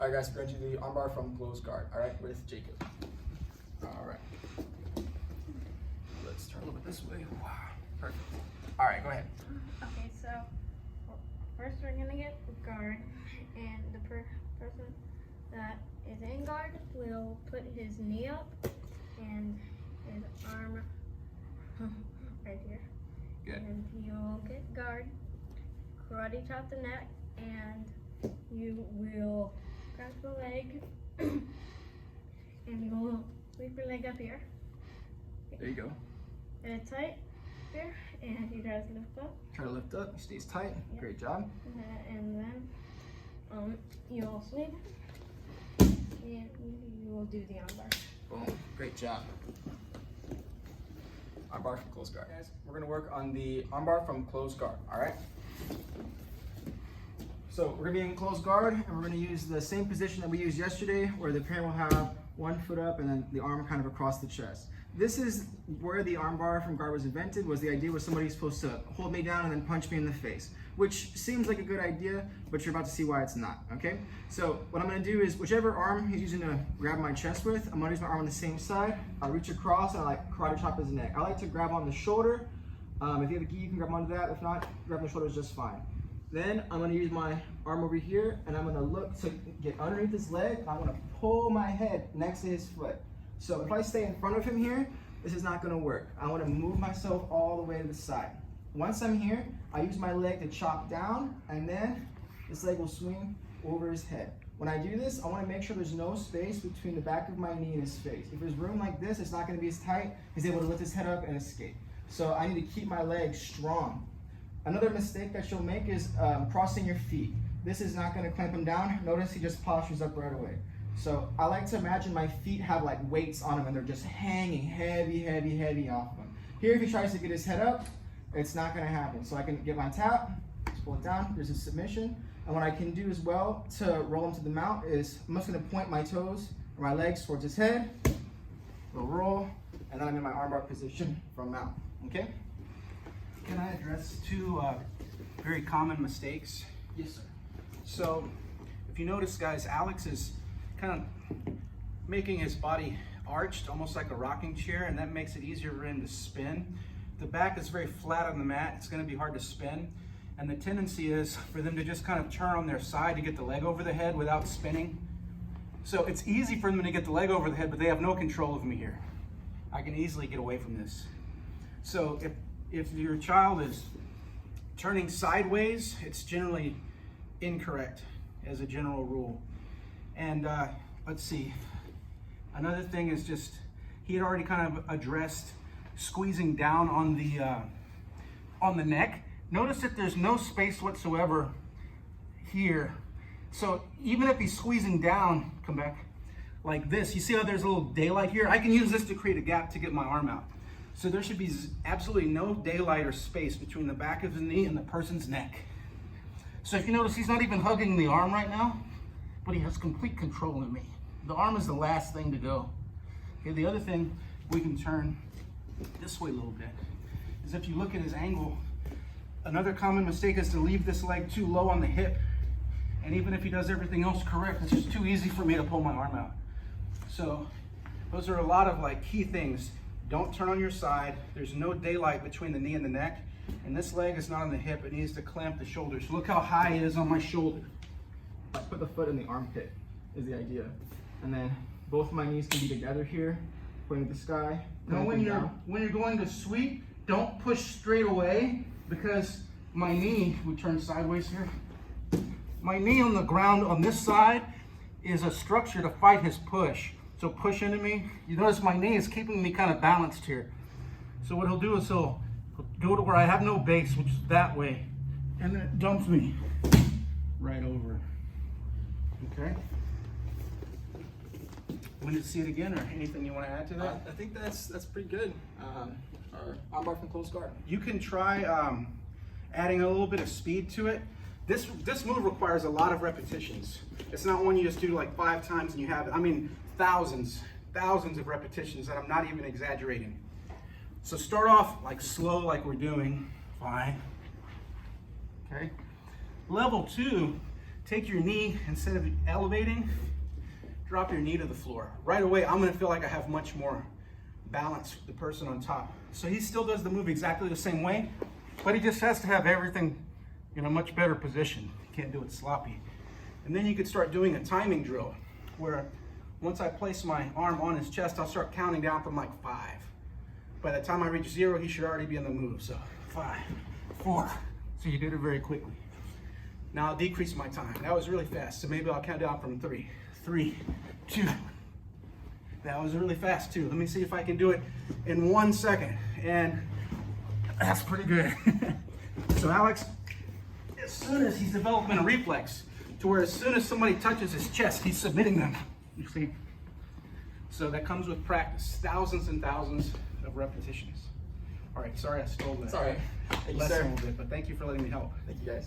All right, guys, we're going to do the armbar from closed guard, all right, with Jacob. All right. Let's turn a little bit this way. Wow, perfect. All right, go ahead. Okay, so first we're gonna get guard, and the person that is in guard will put his knee up and his arm right here. Good. And you'll get guard, karate chop the neck, and you will grab the leg, and you'll sweep your leg up here. There you go. And it's tight here, and you guys lift up. Try to lift up, stays tight. Yep. Great job. And then you'll sweep, and you will do the armbar. Boom, great job. Armbar from closed guard. Guys, we're gonna work on the armbar from closed guard, all right? So we're gonna be in closed guard, and we're gonna use the same position that we used yesterday, where the parent will have one foot up and then the arm kind of across the chest. This is where the armbar from guard was invented. Was the idea was somebody's supposed to hold me down and then punch me in the face, which seems like a good idea, but you're about to see why it's not, okay? So what I'm gonna do is, whichever arm he's using to grab my chest with, I'm gonna use my arm on the same side. I'll reach across and I like karate chop his neck. I like to grab on the shoulder. If you have a gi, you can grab onto that. If not, grab the shoulder is just fine. Then I'm gonna use my arm over here, and I'm gonna look to get underneath his leg. I'm gonna pull my head next to his foot. So if I stay in front of him here, this is not gonna work. I wanna move myself all the way to the side. Once I'm here, I use my leg to chop down, and then this leg will swing over his head. When I do this, I wanna make sure there's no space between the back of my knee and his face. If there's room like this, it's not gonna be as tight. He's able to lift his head up and escape. So I need to keep my legs strong. Another mistake that you'll make is crossing your feet. This is not gonna clamp him down. Notice he just postures up right away. So I like to imagine my feet have like weights on them and they're just hanging heavy, heavy, heavy off them. Here, if he tries to get his head up, it's not gonna happen. So I can get my tap, just pull it down, there's a submission. And what I can do as well to roll him to the mount is I'm just gonna point my toes or my legs towards his head, we'll roll, and then I'm in my armbar position from mount, okay? Can I address two very common mistakes? Yes, sir. So, if you notice, guys, Alex is kind of making his body arched, almost like a rocking chair, and that makes it easier for him to spin. The back is very flat on the mat. It's going to be hard to spin, and the tendency is for them to just kind of turn on their side to get the leg over the head without spinning. So it's easy for them to get the leg over the head, but they have no control of me here. I can easily get away from this. So if your child is turning sideways, it's generally incorrect as a general rule. And let's see, another thing is just, he had already kind of addressed squeezing down on the neck. Notice that there's no space whatsoever here. So even if he's squeezing down, come back, like this, you see how there's a little daylight here? I can use this to create a gap to get my arm out. So there should be absolutely no daylight or space between the back of the knee and the person's neck. So if you notice, he's not even hugging the arm right now, but he has complete control of me. The arm is the last thing to go. Okay, the other thing we can turn this way a little bit is if you look at his angle, another common mistake is to leave this leg too low on the hip. And even if he does everything else correct, it's just too easy for me to pull my arm out. So those are a lot of like key things. Don't turn on your side. There's no daylight between the knee and the neck. And this leg is not on the hip. It needs to clamp the shoulders. Look how high it is on my shoulder. Put the foot in the armpit is the idea. And then both of my knees can be together here, pointing at the sky. Now when you're going to sweep, don't push straight away, because my knee, we turn sideways here. My knee on the ground on this side is a structure to fight his push. So push into me. You notice my knee is keeping me kind of balanced here. So what he'll do is he'll go to where I have no base, which is that way, and then it dumps me right over. Okay? Want to see it again, or anything you want to add to that? I think that's pretty good. Our armbar from closed guard. You can try adding a little bit of speed to it. This move requires a lot of repetitions. It's not one you just do like 5 times and you have it. I mean, thousands of repetitions, and I'm not even exaggerating. So start off like slow, like we're doing. Fine. Okay. Level 2 take your knee, instead of elevating, drop your knee to the floor. Right away, I'm gonna feel like I have much more balance with the person on top. So he still does the move exactly the same way, but he just has to have everything in a much better position. He can't do it sloppy. And then you could start doing a timing drill where once I place my arm on his chest, I'll start counting down from like 5. By the time I reach 0, he should already be in the move. So 5, 4. So you did it very quickly. Now I'll decrease my time. That was really fast. So maybe I'll count down from 3, 3, 2. That was really fast too. Let me see if I can do it in 1 second. And that's pretty good. So Alex, as soon as he's developing a reflex, to where as soon as somebody touches his chest, he's submitting them. You see? So that comes with practice. Thousands and thousands of repetitions. All right, sorry I stole that. It's all right. Thank you, lesson sir. a little bit, but thank you for letting me help. Thank you, guys.